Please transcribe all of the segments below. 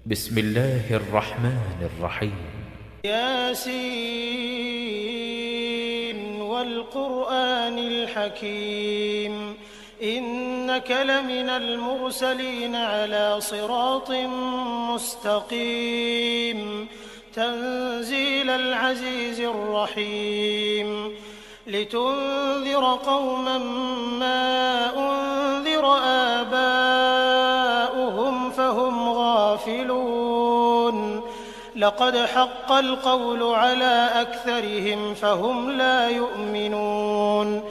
بسم الله الرحمن الرحيم. ياسين والقرآن الحكيم إنك لمن المرسلين على صراط مستقيم تنزيل العزيز الرحيم لتنذر قوما ما أنذر آباؤهم فهم غافلون لقد حق القول على أكثرهم فهم لا يؤمنون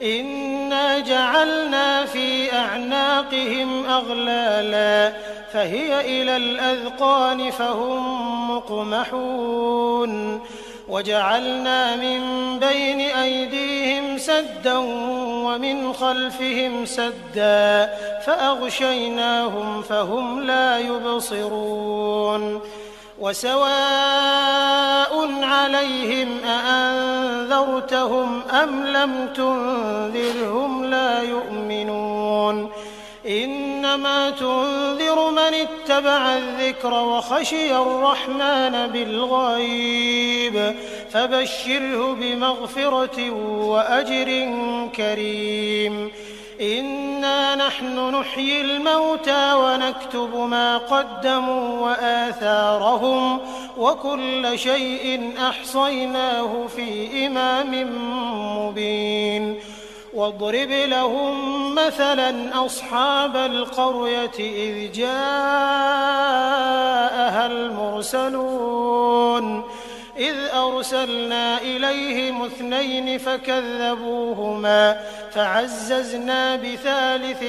إنا جعلنا في أعناقهم أغلالا فهي إلى الأذقان فهم مقمحون وجعلنا من بين أيديهم سدا ومن خلفهم سدا فأغشيناهم فهم لا يبصرون وسواء عليهم أأنذرتهم أم لم تنذرهم لا يؤمنون إنما تنذر من اتبع الذكر وخشي الرحمن بالغيب فبشره بمغفرة وأجر كريم إنا نحن نحيي الموتى ونكتب ما قدموا وآثارهم وكل شيء أحصيناه في إمام مبين واضرب لهم مثلا أصحاب القرية إذ جاءها المرسلون إذ أرسلنا إليهم 2 فكذبوهما فعززنا بثالث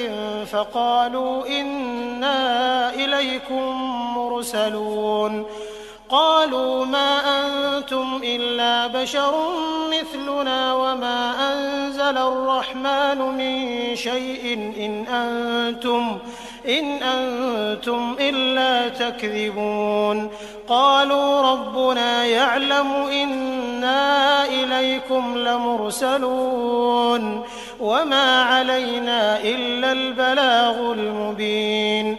فقالوا إنا إليكم مرسلون قالوا ما أنتم إلا بشر مثلنا وما أنزل الرحمن من شيء إن أنتم إلا تكذبون قالوا ربنا يعلم إنا إليكم لمرسلون وما علينا إلا البلاغ المبين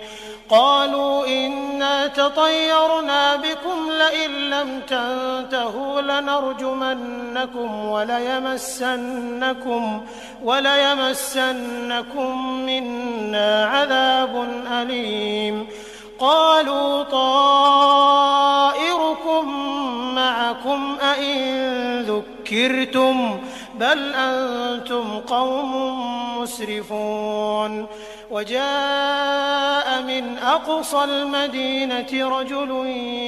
قالوا إنا تطيرنا بكم لئن لم تنتهوا لنرجمنكم وليمسنكم منا عذاب أليم قالوا طائركم معكم أئن ذكرتم بل أنتم قوم مسرفون وجاء من أقصى المدينة رجل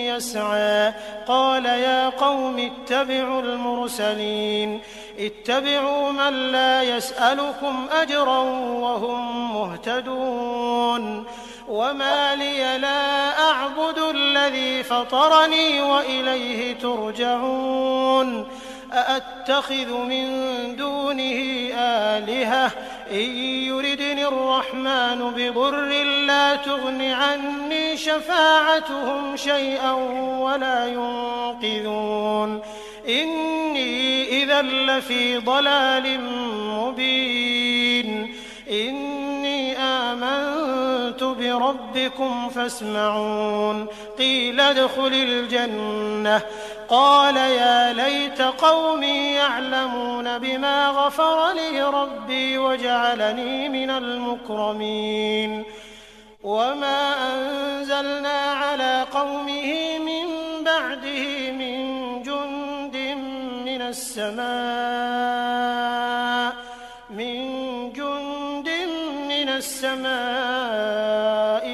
يسعى قال يا قوم اتبعوا المرسلين اتبعوا من لا يسألكم أجرا وهم مهتدون وما لي لا أعبد الذي فطرني وإليه ترجعون أأتخذ من دونه آلهة إن يردني الرحمن بضر لا تغن عني شفاعتهم شيئا ولا ينقذون إني إذا لفي ضلال مبين إني آمنت بربكم فاسمعون قيل ادخل الجنة قال يا ليت قومي يعلمون بما غفر لي ربي وجعلني من المكرمين وما أنزلنا على قومه من بعده من جند من السماء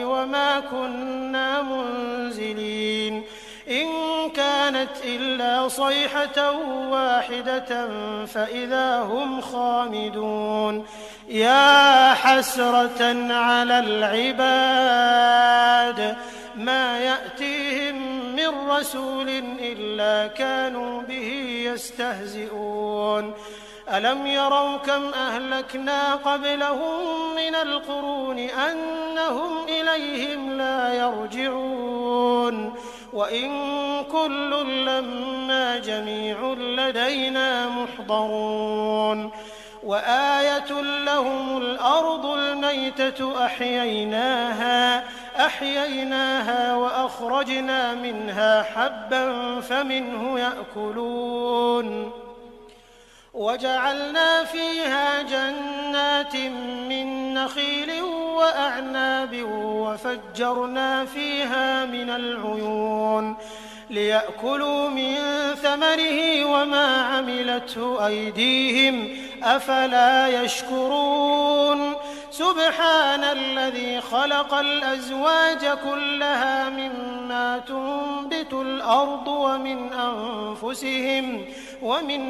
وما كنا منزلين إن كانت إلا صيحة واحدة فإذا هم خامدون يا حسرة على العباد ما يأتيهم من رسول إلا كانوا به يستهزئون ألم يروا كم أهلكنا قبلهم من القرون أنهم إليهم لا يرجعون وإن كل لما جميع لدينا محضرون وآية لهم الأرض الميتة أحييناها فأخرجنا منها حبا فمنه يأكلون وجعلنا فيها جنات من نخيل وأعناب وفجرنا فيها من العيون ليأكلوا من ثمره وما عملته أيديهم أفلا يشكرون سبحان الذي خلق الأزواج كلها مما تنبت الأرض ومن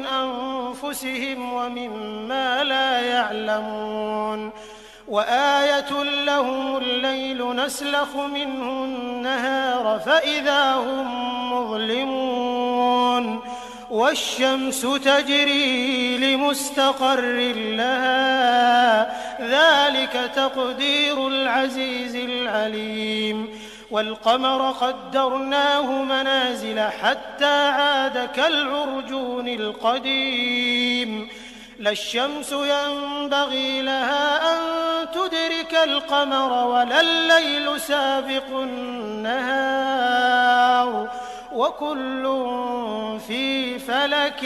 أنفسهم ومما لا يعلمون وآية لهم الليل نسلخ منه النهار فإذا هم مظلمون والشمس تجري لمستقر لها ذلك تقدير العزيز العليم والقمر قدرناه منازل حتى عاد كالعرجون القديم لا الشمس ينبغي لها أن تدرك القمر ولا الليل سابق النهار وكل في فلك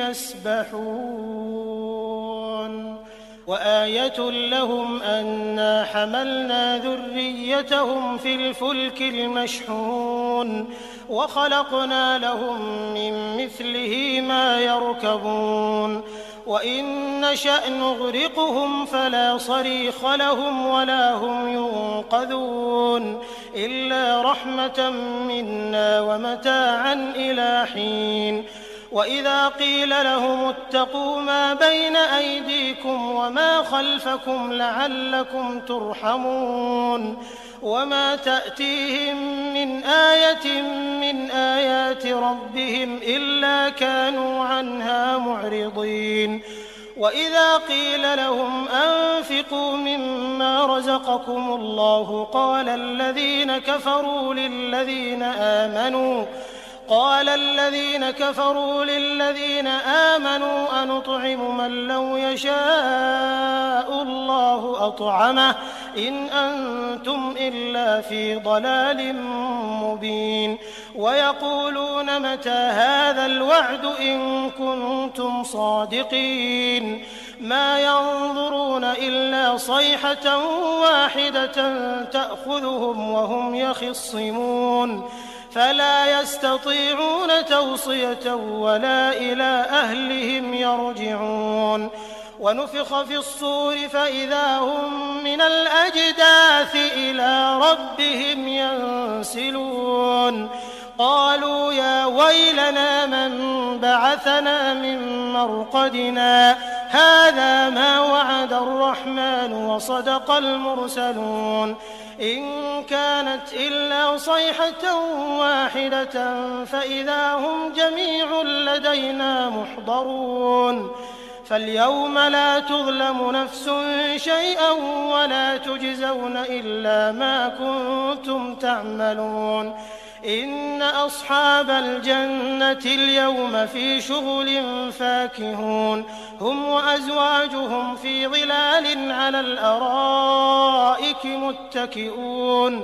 يسبحون وآية لهم أنا حملنا ذريتهم في الفلك المشحون وخلقنا لهم من مثله ما يركبون وإن نشأ نغرقهم فلا صريخ لهم ولا هم ينقذون إلا رحمة منا ومتاعا إلى حين وإذا قيل لهم اتقوا ما بين أيديكم وما خلفكم لعلكم ترحمون وما تأتيهم من آية من آيات ربهم إلا كانوا عنها معرضين وإذا قيل لهم أنفقوا مما رزقكم الله قال الذين كفروا للذين آمنوا أنطعم من لو يشاء الله أطعمه إن أنتم إلا في ضلال مبين ويقولون متى هذا الوعد إن كنتم صادقين ما ينظرون إلا صيحة واحدة تأخذهم وهم يخصمون فلا يستطيعون توصية ولا إلى أهلهم يرجعون ونفخ في الصور فإذا هم من الأجداث إلى ربهم ينسلون قالوا يا ويلنا من بعثنا من مرقدنا هذا ما وعد الرحمن وصدق المرسلون إن كانت إلا صيحة واحدة فإذا هم جميع لدينا محضرون فاليوم لا تظلم نفس شيئا ولا تجزون إلا ما كنتم تعملون إن أصحاب الجنة اليوم في شغل فاكهون هم وأزواجهم في ظلال على الأرائك متكئون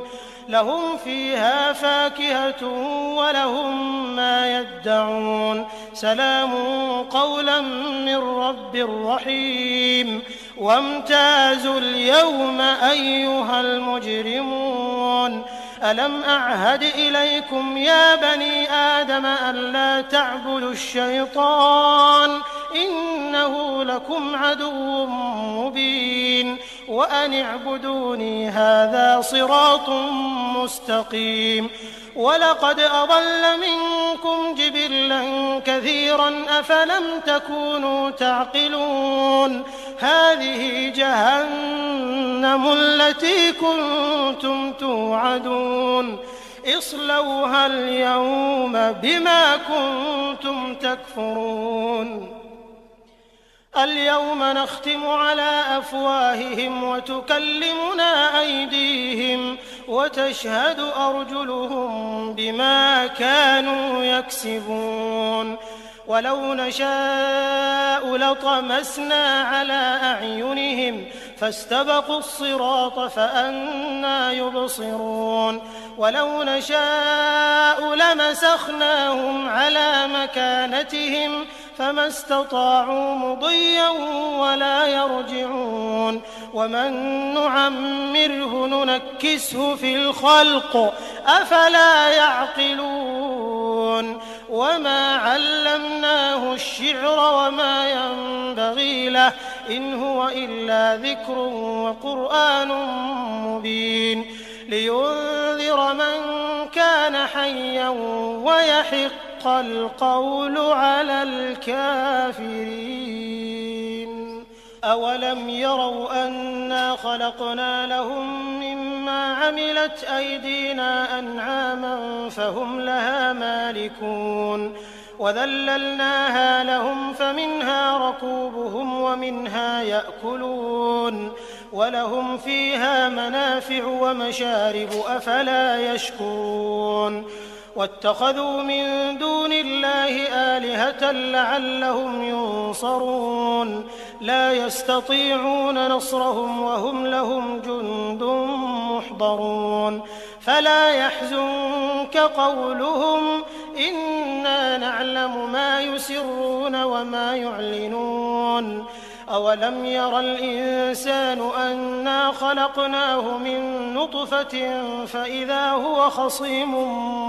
لهم فيها فاكهة ولهم ما يدعون سلام قولا من رب رحيم وامتازوا اليوم أيها المجرمون ألم أعهد إليكم يا بني آدم ألا تعبدوا الشيطان إنه لكم عدو مبين وأن اعبدوني هذا صراط مستقيم ولقد أضل منكم جبلا كثيرا أفلم تكونوا تعقلون هذه جهنم التي كنتم توعدون اصلوها اليوم بما كنتم تكفرون اليوم نختم على أفواههم وتكلمنا أيديهم وتشهد أرجلهم بما كانوا يكسبون ولو نشاء لطمسنا على أعينهم فاستبقوا الصراط فأنى يبصرون ولو نشاء لمسخناهم على مكانتهم فما استطاعوا مضيا ولا يرجعون ومن نعمره ننكسه في الخلق أفلا يعقلون وما علمناه الشعر وما ينبغي له إن هو إلا ذكر وقرآن مبين لينذر من كان حيا ويحق القول على الكافرين أولم يروا أنا خلقنا لهم مما عملت أيدينا أنعاما فهم لها مالكون وذللناها لهم فمنها ركوبهم ومنها يأكلون ولهم فيها منافع ومشارب أفلا يشكرون واتخذوا من دون الله آلهة لعلهم ينصرون لا يستطيعون نصرهم وهم لهم جند محضرون فلا يحزنك قولهم إنا نعلم ما يسرون وما يعلنون أولم ير الإنسان أنا خلقناه من نطفة فإذا هو خصيم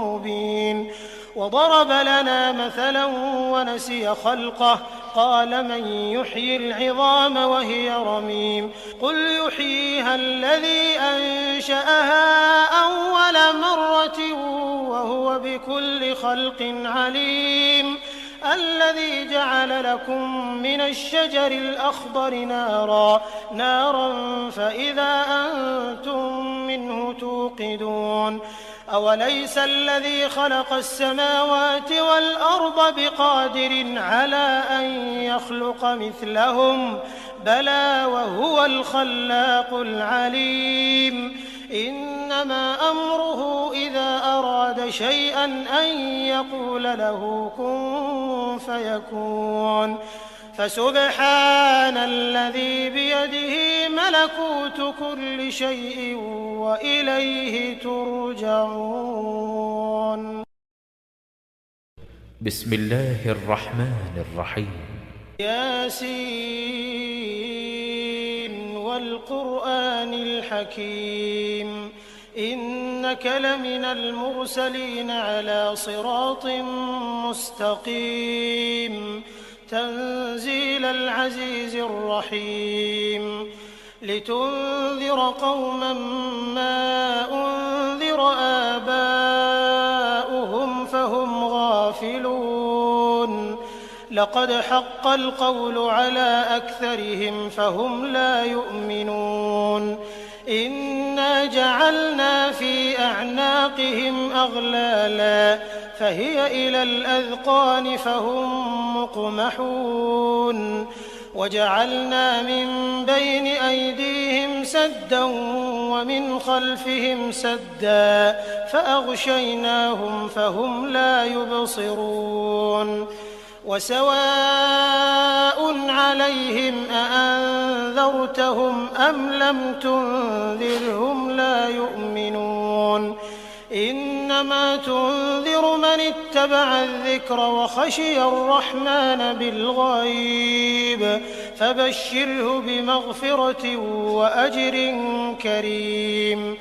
مبين وضرب لنا مثلا ونسي خلقه قال من يحيي العظام وهي رميم قل يحييها الذي أنشأها أول مرة وهو بكل خلق عليم الذي جعل لكم من الشجر الأخضر نارا فإذا أنتم منه توقدون أوليس الذي خلق السماوات والأرض بقادر على أن يخلق مثلهم بلى وهو الخلاق العليم إنما أمره إذا أراد شيئا أن يقول له كن فيكون فسبحان الذي بيده ملكوت كل شيء وإليه ترجعون بسم الله الرحمن الرحيم ياسين والقرآن الحكيم إنك لمن المرسلين على صراط مستقيم تنزيل العزيز الرحيم لتنذر قوما ما أنذر آباؤهم فهم غافلون لقد حق القول على أكثرهم فهم لا يؤمنون إنا جعلنا في أعناقهم أغلالا فهي إلى الأذقان فهم مقمحون وجعلنا من بين أيديهم سدا ومن خلفهم سدا فأغشيناهم فهم لا يبصرون وسواء عليهم أأنذرتهم أم لم تنذرهم لا يؤمنون إنما تنذر من اتبع الذكر وخشي الرحمن بالغيب فبشره بمغفرة وأجر كريم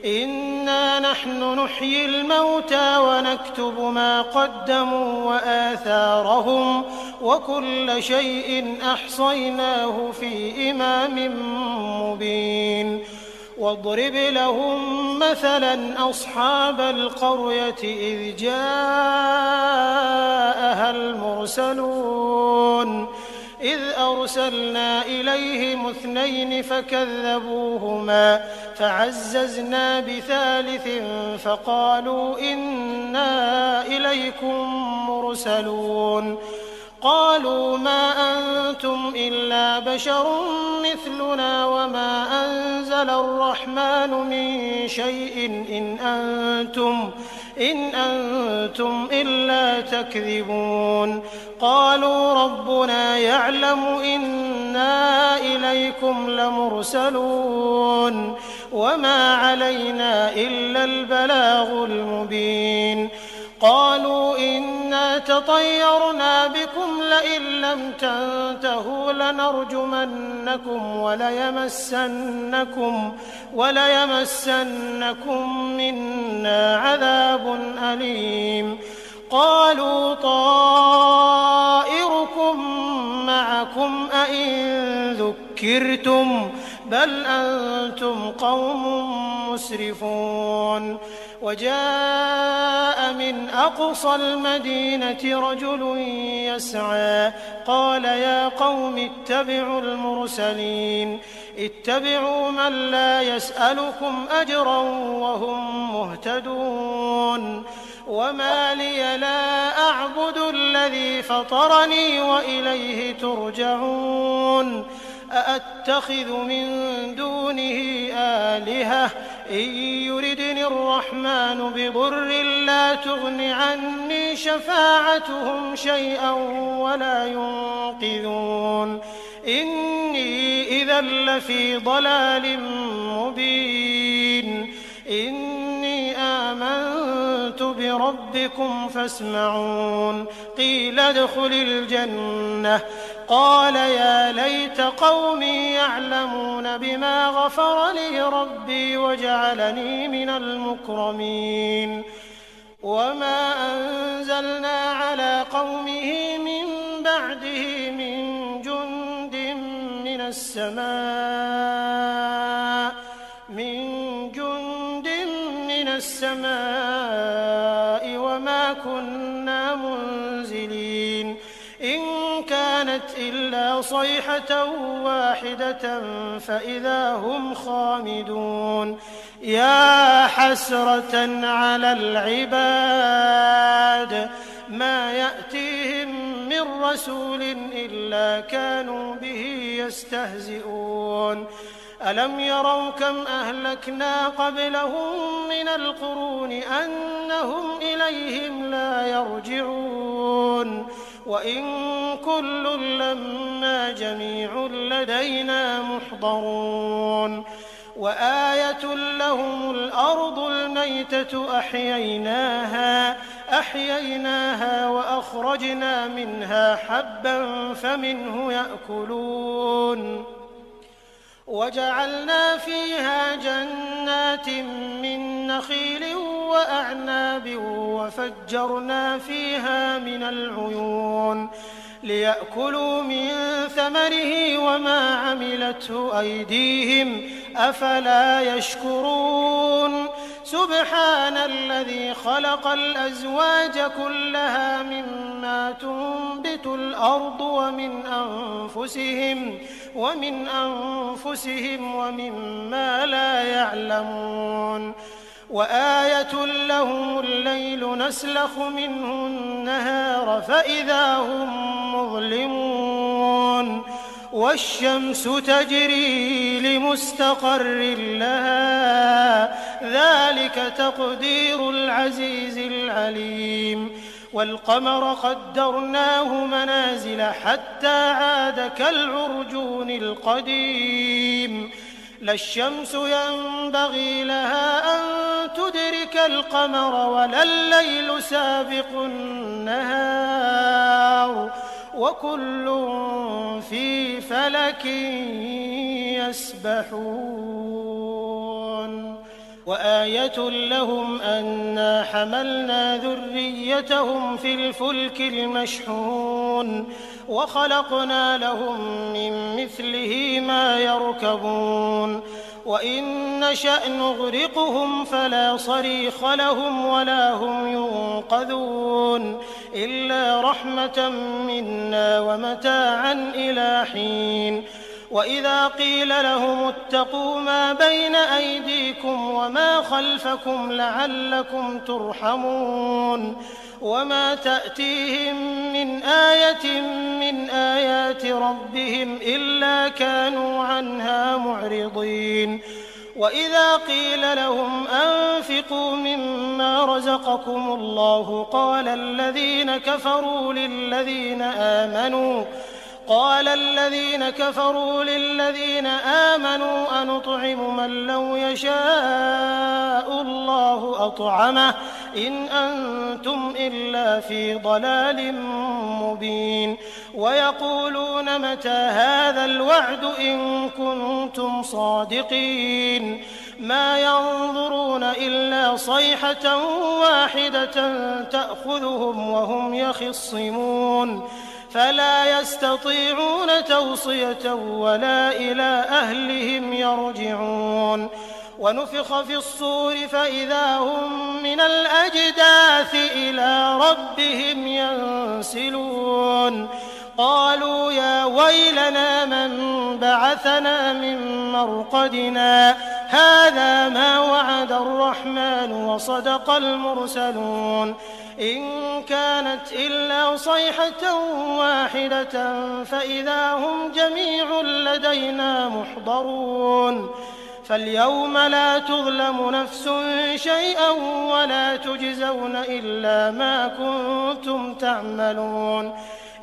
إنا نحن نحيي الموتى ونكتب ما قدموا وآثارهم وكل شيء أحصيناه في إمام مبين واضرب لهم مثلا أصحاب القرية إذ جاءها المرسلون إذ أرسلنا إليهم 2 فكذبوهما فعززنا بثالث فقالوا إنا إليكم مرسلون قالوا ما أنتم إلا بشر مثلنا وما أنزل الرحمن من شيء إن أنتم إلا تكذبون قالوا ربنا يعلم إنا إليكم لمرسلون وما علينا إلا البلاغ المبين قالوا إنا تطيرنا بكم لئن لم تنتهوا لنرجمنكم وليمسنكم منا عذاب أليم قالوا طائركم معكم أئن ذكرتم بل أنتم قوم مسرفون وجاء من أقصى المدينة رجل يسعى قال يا قوم اتبعوا المرسلين اتبعوا من لا يسألكم أجرا وهم مهتدون وما لي لا أعبد الذي فطرني وإليه ترجعون أأتخذ من دونه آلهة إن يردني الرحمن بضر لا تغن عني شفاعتهم شيئا ولا ينقذون إني إذا لفي ضلال مبين إني آمنت بربكم فاسمعون قيل ادخل الجنة قال يا ليت قومي يعلمون بما غفر لي ربي وجعلني من المكرمين وما أنزلنا على قومه من بعده من جند من السماء وما كنا منزلين إن كانت إلا صيحة واحدة فإذا هم خامدون يا حسرة على العباد ما يأتيهم من رسول إلا كانوا به يستهزئون ألم يروا كم أهلكنا قبلهم من القرون أنهم إليهم لا يرجعون وإن كل لما جميع لدينا محضرون وآية لهم الأرض الميتة أحييناها وأخرجنا منها حبا فمنه يأكلون وجعلنا فيها جنات من نخيل وأعناب وفجرنا فيها من العيون ليأكلوا من ثمره وما عملته أيديهم أفلا يشكرون سبحان الذي خلق الأزواج كلها مما تنبت الأرض ومن أنفسهم ومما لا يعلمون وآية لهم الليل نسلخ منه النهار فإذا هم مظلمون والشمس تجري لمستقر لها ذلك تقدير العزيز العليم والقمر قدرناه منازل حتى عاد كالعرجون القديم لا الشمس ينبغي لها أن تدرك القمر ولا الليل سابق النهار وكل في فلك يسبحون وآية لهم أنا حملنا ذريتهم في الفلك المشحون وخلقنا لهم من مثله ما يركبون وإن نشأ نغرقهم فلا صريخ لهم ولا هم ينقذون إلا رحمة منا ومتاعا إلى حين وإذا قيل لهم اتقوا ما بين أيديكم وما خلفكم لعلكم ترحمون وما تأتيهم من آية من آيات ربهم إلا كانوا عنها معرضين وإذا قيل لهم أنفقوا مما رزقكم الله قال قال الذين كفروا للذين آمنوا أنطعم من لو يشاء الله أطعمه إن أنتم إلا في ضلال مبين ويقولون متى هذا الوعد إن كنتم صادقين ما ينظرون إلا صيحة واحدة تأخذهم وهم يخصمون فلا يستطيعون توصية ولا إلى أهلهم يرجعون ونفخ في الصور فإذا هم من الأجداث إلى ربهم ينسلون قالوا يا ويلنا من بعثنا من مرقدنا هذا ما وعد الرحمن وصدق المرسلون إن كانت إلا صيحة واحدة فإذا هم جميع لدينا محضرون فاليوم لا تظلم نفس شيئا ولا تجزون إلا ما كنتم تعملون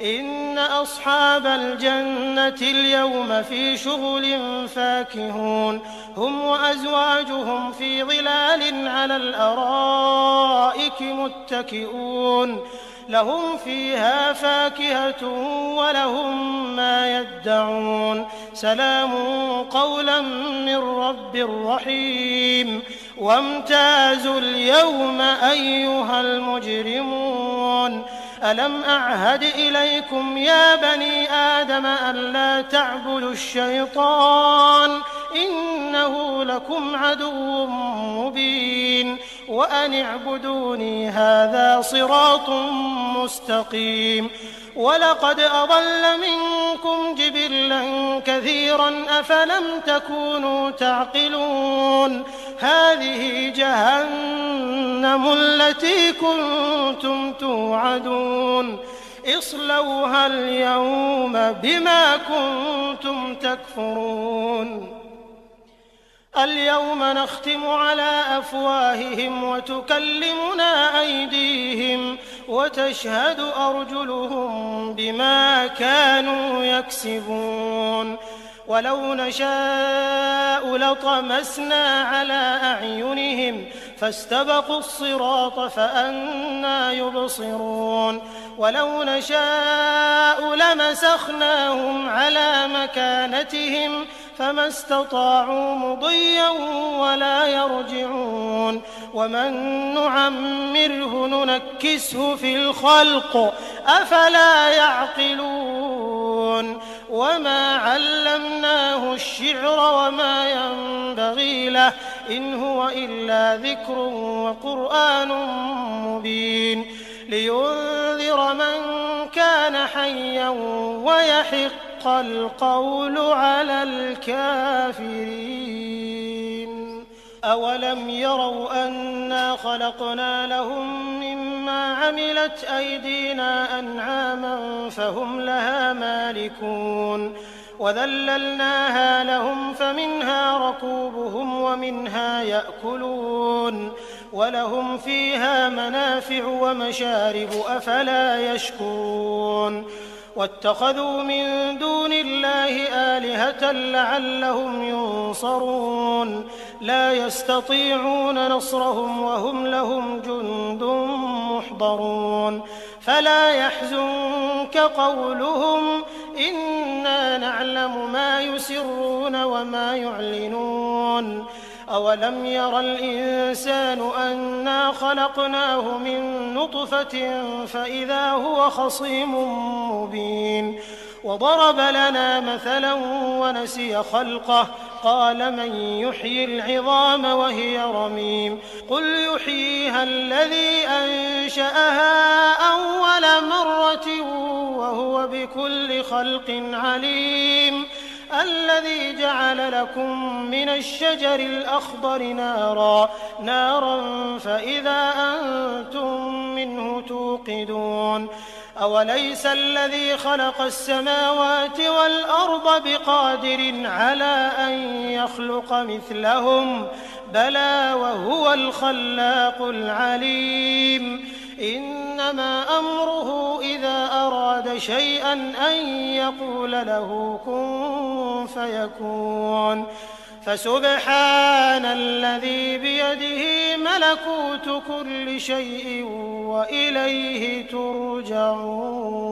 إن أصحاب الجنة اليوم في شغل فاكهون هم وأزواجهم في ظلال على الأرائك متكئون لهم فيها فاكهة ولهم ما يدعون سلام قولا من رب رحيم وامتازوا اليوم أيها المجرمون ألم أعهد إليكم يا بني آدم ألا تعبدوا الشيطان إنه لكم عدو مبين وأن اعبدوني هذا صراط مستقيم ولقد أضل منكم جبلا كثيرا أفلم تكونوا تعقلون هذه جهنم التي كنتم توعدون اصلوها اليوم بما كنتم تكفرون اليوم نختم على أفواههم وتكلمنا أيديهم وتشهد أرجلهم بما كانوا يكسبون ولو نشاء لطمسنا على أعينهم فاستبقوا الصراط فأنى يبصرون ولو نشاء لمسخناهم على مكانتهم فما استطاعوا مضيا ولا يرجعون ومن نعمره ننكسه في الخلق أفلا يعقلون وما علمناه الشعر وما ينبغي له إن هو إلا ذكر وقرآن مبين لينذر من كان حيا ويحق القول على الكافرين أولم يروا أنا خلقنا لهم مما عملت أيدينا أنعاما فهم لها مالكون وذللناها لهم فمنها ركوبهم ومنها يأكلون ولهم فيها منافع ومشارب أفلا يشكرون واتخذوا من دون الله آلهة لعلهم ينصرون لا يستطيعون نصرهم وهم لهم جند محضرون فلا يحزنك قولهم إنا نعلم ما يسرون وما يعلنون أولم ير الإنسان أنا خلقناه من نطفة فإذا هو خصيم مبين وضرب لنا مثلا ونسي خلقه قال من يحيي العظام وهي رميم قل يحييها الذي أنشأها أول مرة وهو بكل خلق عليم الذي جعل لكم من الشجر الأخضر نارا فإذا أنتم منه توقدون أوليس الذي خلق السماوات والأرض بقادر على أن يخلق مثلهم بلى وهو الخلاق العليم إنما أمره إذا أراد أراد شيئا أن يقول له كن فيكون فسبحان الذي بيده ملكوت كل شيء وإليه ترجعون